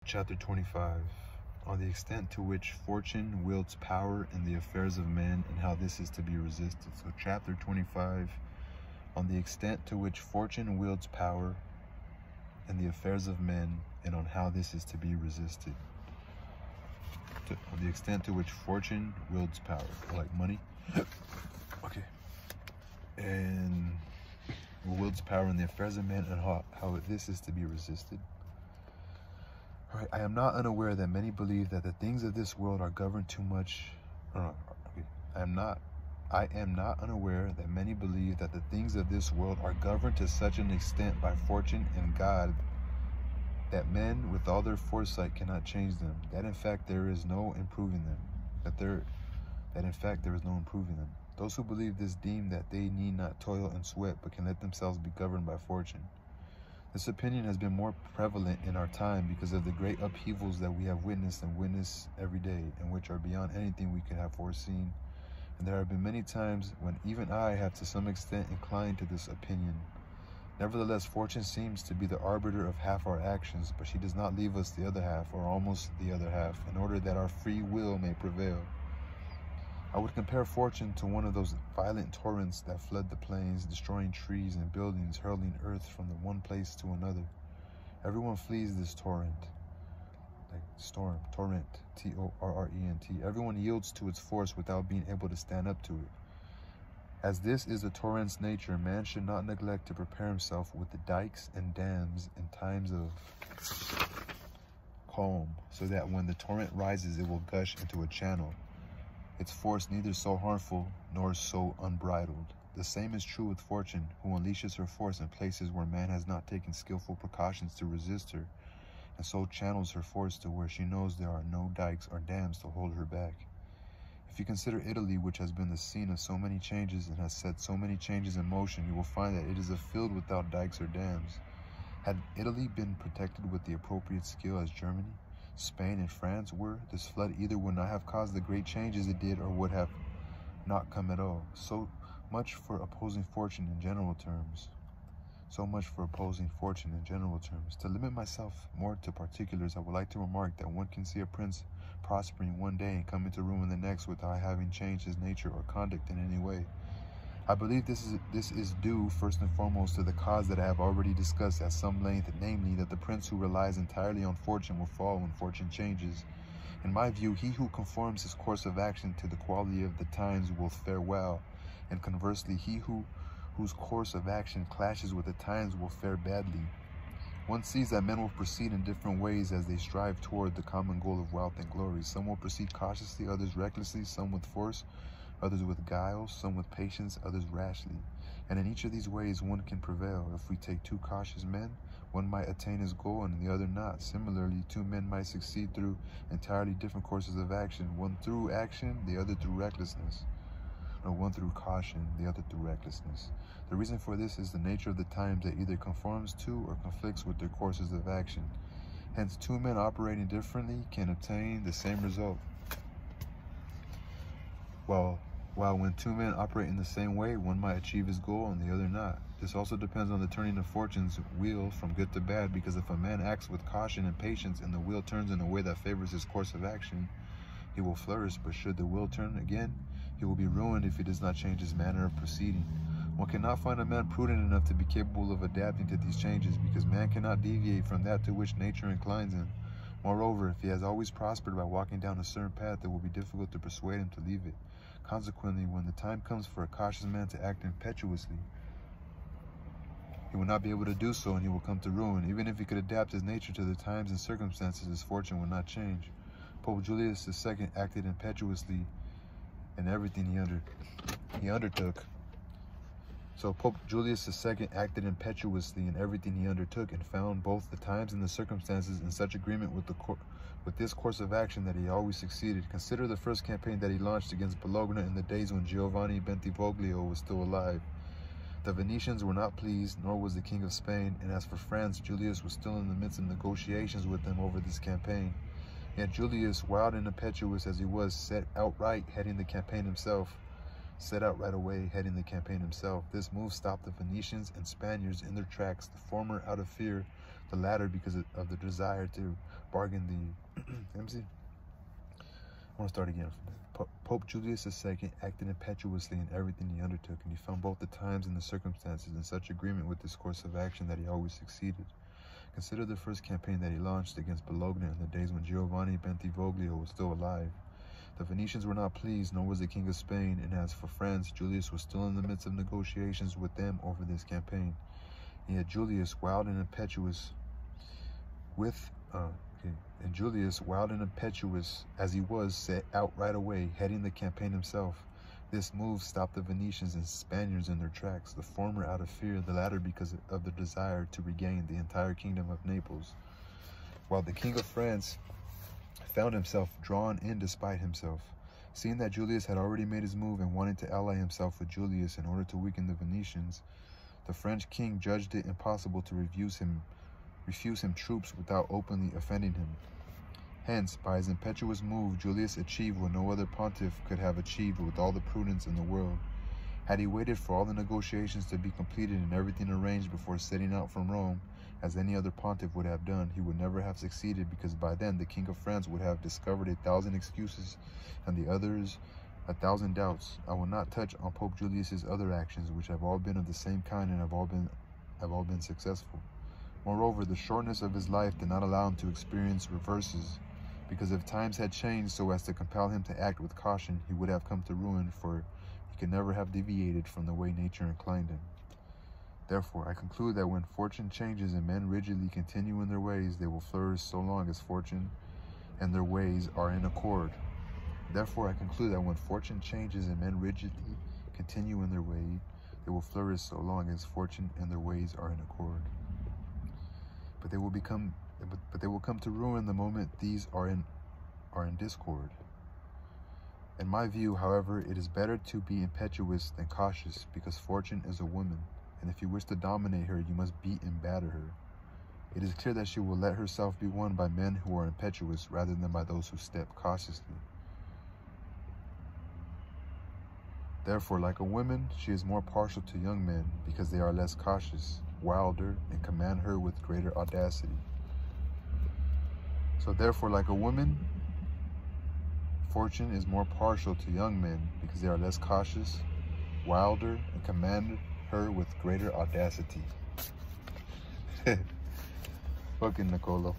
Chapter 25. On the extent to which fortune wields power in the affairs of men and how this is to be resisted. So chapter 25, on the extent to which fortune wields power in the affairs of men and on how this is to be resisted. On the extent to which fortune wields power, like money. Okay. And wields power in the affairs of men and how this is to be resisted. Right. I am not unaware that many believe that the things of this world are governed too much. I am not unaware that many believe that the things of this world are governed to such an extent by fortune and God that men with all their foresight cannot change them. That in fact there is no improving them. Those who believe this deem that they need not toil and sweat, but can let themselves be governed by fortune. This opinion has been more prevalent in our time because of the great upheavals that we have witnessed and witness every day, and which are beyond anything we could have foreseen. And there have been many times when even I have to some extent inclined to this opinion. Nevertheless, fortune seems to be the arbiter of half our actions, but she does not leave us the other half, or almost the other half, in order that our free will may prevail. I would compare fortune to one of those violent torrents that flood the plains, destroying trees and buildings, hurling earth from the one place to another. Everyone flees this torrent, like storm, torrent, T-O-R-R-E-N-T. Everyone yields to its force without being able to stand up to it. As this is the torrent's nature, man should not neglect to prepare himself with the dikes and dams in times of calm, so that when the torrent rises, it will gush into a channel. Its force neither so harmful nor so unbridled. The same is true with fortune, who unleashes her force in places where man has not taken skillful precautions to resist her, and so channels her force to where she knows there are no dikes or dams to hold her back. If you consider Italy, which has been the scene of so many changes and has set so many changes in motion, you will find that it is a field without dikes or dams. Had Italy been protected with the appropriate skill as Germany, Spain, and France were, this flood either would not have caused the great changes it did or would have not come at all. So much for opposing fortune in general terms. To limit myself more to particulars, I would like to remark that one can see a prince prospering one day and coming to ruin the next without having changed his nature or conduct in any way. I believe this is due first and foremost to the cause that I have already discussed at some length, namely that the prince who relies entirely on fortune will fall when fortune changes. In my view, he who conforms his course of action to the quality of the times will fare well, and conversely, he whose course of action clashes with the times will fare badly. One sees that men will proceed in different ways as they strive toward the common goal of wealth and glory. Some will proceed cautiously, others recklessly, some with force, others with guile, some with patience, others rashly. And in each of these ways one can prevail. If we take two cautious men, one might attain his goal and the other not. Similarly, two men might succeed through entirely different courses of action, one through action, the other through recklessness. Or one through caution, the other through recklessness. The reason for this is the nature of the times that either conforms to or conflicts with their courses of action. Hence, two men operating differently can obtain the same result. While when two men operate in the same way, one might achieve his goal and the other not. This also depends on the turning of fortune's wheel from good to bad, because if a man acts with caution and patience and the wheel turns in a way that favors his course of action, he will flourish, but should the wheel turn again, he will be ruined if he does not change his manner of proceeding. One cannot find a man prudent enough to be capable of adapting to these changes, because man cannot deviate from that to which nature inclines him. Moreover, if he has always prospered by walking down a certain path, it will be difficult to persuade him to leave it. Consequently, when the time comes for a cautious man to act impetuously, he will not be able to do so, and he will come to ruin. Even if he could adapt his nature to the times and circumstances, his fortune will not change. Pope Julius II acted impetuously in everything he undertook. So Pope Julius II acted impetuously in everything he undertook, and found both the times and the circumstances in such agreement with this course of action that he always succeeded. Consider the first campaign that he launched against Bologna in the days when Giovanni Bentivoglio was still alive. The Venetians were not pleased, nor was the King of Spain, and as for France, Julius was still in the midst of negotiations with them over this campaign. Yet Julius, wild and impetuous as he was, set out right away heading the campaign himself. This move stopped the Venetians and Spaniards in their tracks, the former out of fear, the latter because of the desire to bargain the MC. I want to start again. Pope Julius II acted impetuously in everything he undertook, and he found both the times and the circumstances in such agreement with this course of action that he always succeeded. Consider the first campaign that he launched against Bologna in the days when Giovanni Bentivoglio was still alive. The Venetians were not pleased, nor was the King of Spain, and as for France, Julius was still in the midst of negotiations with them over this campaign. And yet Julius, wild and impetuous as he was, set out right away, heading the campaign himself. This move stopped the Venetians and Spaniards in their tracks, the former out of fear, the latter because of the desire to regain the entire kingdom of Naples, while the King of France found himself drawn in despite himself. Seeing that Julius had already made his move and wanted to ally himself with Julius in order to weaken the Venetians, the French king judged it impossible to refuse him troops without openly offending him. Hence, by his impetuous move, Julius achieved what no other pontiff could have achieved with all the prudence in the world. Had he waited for all the negotiations to be completed and everything arranged before setting out from Rome, as any other pontiff would have done, he would never have succeeded, because by then the King of France would have discovered 1,000 excuses and the others 1,000 doubts. I will not touch on Pope Julius's other actions, which have all been of the same kind and have all been successful. Moreover, the shortness of his life did not allow him to experience reverses, because if times had changed so as to compel him to act with caution, he would have come to ruin, for he could never have deviated from the way nature inclined him. Therefore, I conclude that when fortune changes and men rigidly continue in their ways, they will flourish so long as fortune and their ways are in accord. Therefore, I conclude that when fortune changes and men rigidly continue in their way, they will flourish so long as fortune and their ways are in accord. But they will come to ruin the moment these are in discord. In my view, however, it is better to be impetuous than cautious, because fortune is a woman, and if you wish to dominate her, you must beat and batter her. It is clear that she will let herself be won by men who are impetuous rather than by those who step cautiously. Therefore, like a woman, she is more partial to young men, because they are less cautious, wilder, and command her with greater audacity. So therefore, like a woman, fortune is more partial to young men, because they are less cautious, wilder, and command her with greater audacity. Fucking Nicolo.